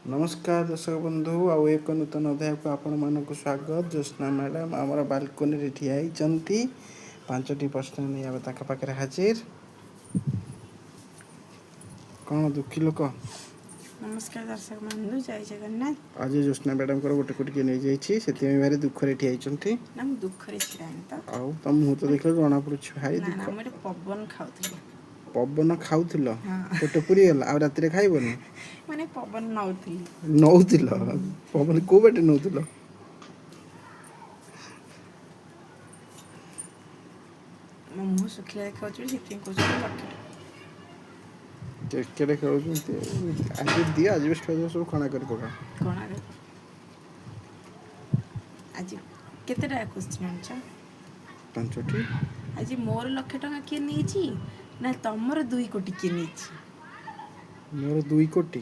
नमस्कार दर्शक बंधु आउ एक नूतन अध्याय को आपण मानक स्वागत। ज्योत्ना मैडम आमर बालकोनी रे ठिया होइचंती। 5टी प्रश्न नहीं आवे ताका पाखरे हाजिर। कौन दुखी लोक नमस्कार दर्शक बंधु, जय जगन्नाथ। आज ज्योत्ना मैडम गोटे कोटी के नहीं जाइए से भारी दुख रे ठिया होइचंती। ना हम दुख रे छिरानी तो आउ तम मुह तो देखले जना पड़छ भारी ना दुख। ना हम पवन खाउथिलु। पवन खाउथिलो हां पेट पुरी गेला आ रात रे खाइबनी माने पवन नउथिलु नउथिलो पवन को बेटे नउथिलो मो मुह सुखिला देखाउछु सेति कोछु लके क्रिकेट खेलुचंती। आज दिया आज बेस्ट सब खाना कर पका कोना रे आज केतेटा क्वेश्चन आनछ 5टी। आज मोर लक्ष टका के नीची ना तमर 2 कोटी के नीची मोर 2 कोटी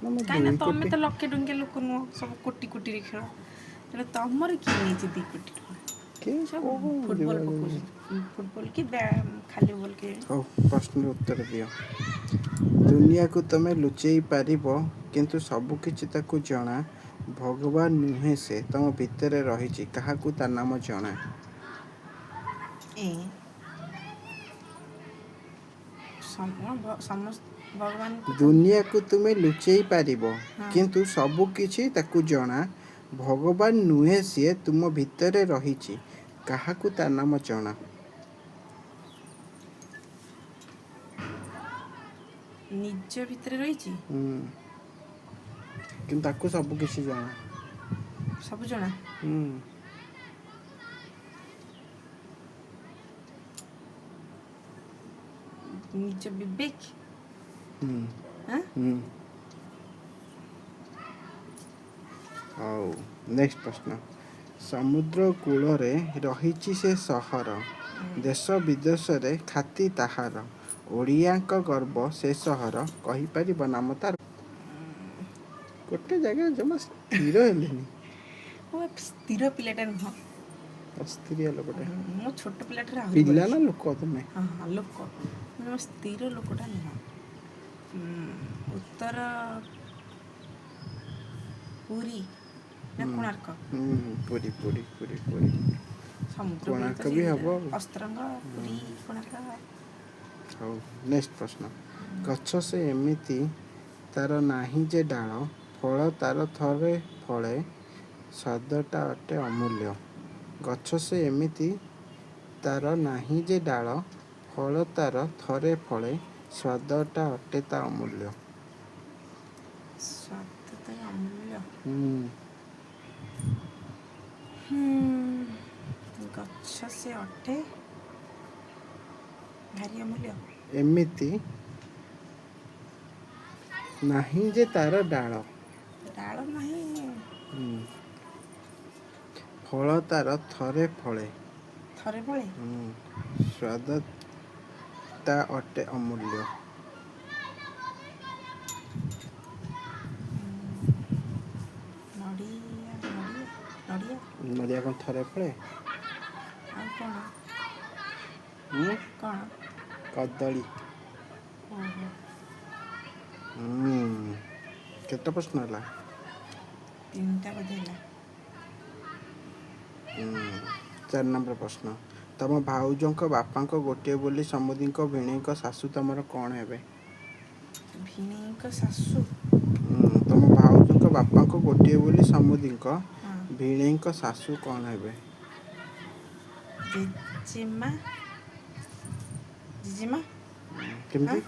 काई ना तमे तो लक्ष टंके लोक नो सब कोटी कोटी रे खेल तेरे तमर के नीची 2 कोटी टका के फुटबॉल फुटबॉल की खाली बोल के हो प्रश्न उत्तर दियो। दुनिया को तमे लुचेई पारिबो किंतु सब किछि ताकू जणा भगवान नुहे से तम भितरे रहिछि काहाकू ता नाम जणा। ए समस्त भगवान दुनिया को तुमे लुचेई पारिबो हाँ। किंतु सब किछि ताकू जणा भगवान नुहे से तुम भितरे रहिछि काहाकू ता नाम जणा। निज भितर रहिछि किंतु ताकू सब किछि जणा सब जना निज विवेक हाँ आओ नेक्स्ट प्रश्न। समुद्र कूल रे रहिछि से सहर देश विदेश रे खाती ताहार ओडिया गर्व से सहर कहि परिबो नाम तार। गोटे जगह जमा स्थिर हेलेनी ओ स्थिर पिलाटा न अस्थिर लोकटा मो छोट पिलाटा पिला ना लोक तमे हां हां लोक मो स्थिर लोकटा न उत्तर पूरी ना कोणार्क पूरी पूरी पूरी पूरी समुद्र कोणार्क भी हबो अस्त्रंग पूरी कोणार्क। हो नेक्स्ट प्रश्न। गछ से एमिति तार नाही जे डाल फल तार थरे फले स्वादटा अटे अमूल्य। गछ से एमिति तार नाही जे डाल फल तार थरे फले स्वादटा अटे ता अमूल्य। स्वादता अमूल्य गछ से अटे भारी अमूल्य। एमिति नाही जे तार डाल डाल नहीं फल तार थरे फले स्वादता अटे अमूल्य। नड़िया कौन थरे फले कौन कदली केते प्रश्न हला 3टा बदला 4 नंबर प्रश्न। तम भाउजों बापा गोटे बोली समुदी भिणी सासू तमर कौन हेबे। भिणी सासू तम भाउजों बापा गोटे बोली समुदी भिणी सासू कौन हेबे। जेजेमा जेजेमा केमती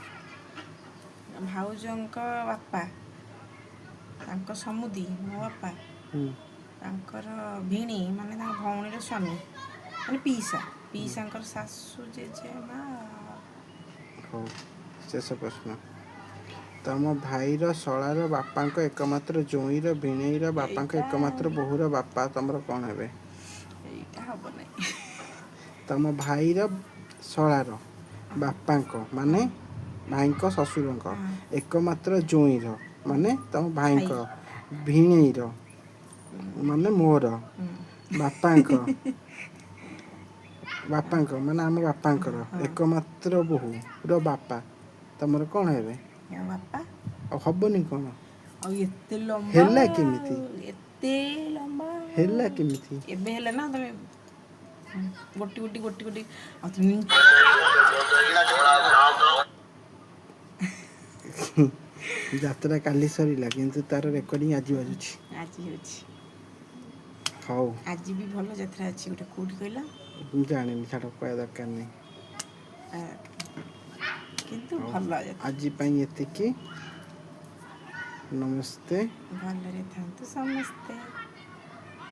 भाउजों बापा तांको समुदी मो बापा तांकर भिणी माने तांक भौणी स्वामी माने पीसा पीसांकर सासू जेजेमा। हो शेष प्रश्न। तम भाईर शଳାର बापांक एकमात्र जोईर भिणेईर बापांक एकमात्र बोहूर बापा तमर कौन हेबे। एटा हबो नै तम भाईर शଳାର बापांक माने भाईंक ससुरंक एकमात्र जोईर माने तम भाईंक भिणेईर माने मोर बापांक बापांक माने आम बापांकर एकमात्र बोहू रो बापा तमर कौन हेबे बापा हबनी कौन ଆଉ ଏତେ ଲମ୍ବା ହେଲା କେମିତି? ଏତେ ଲମ୍ବା ହେଲା କେମିତି? ଏବେ ହେଲା ନା ତମେ ଗୋଟି ଗୋଟି ଗୋଟି ଗୋଟି ଆଉ তুমি ଯାତ୍ରା କାଲି ସରିଲା କିନ୍ତୁ ତାର ରେକର୍ଡିଂ ଆଜି ବାଜୁଛି। ଆଜି ହେଉଛି ହଉ ଆଜି ବି ଭଲ ଯାତ୍ରା ଅଛି ଗୋଟେ କୋଉଠି କହିଲ ମୁଁ ଜାଣିନି ଛାଡ଼ କହିବା ଦରକାର ନାହିଁ। ଆ, କିନ୍ତୁ ହଉ ଭଲ ଯାତ୍ରା ଆଜି ପାଇଁ ଏତିକି। ନମସ୍ତେ। ଭଲରେ ଥାନ୍ତୁ ସମସ୍ତେ।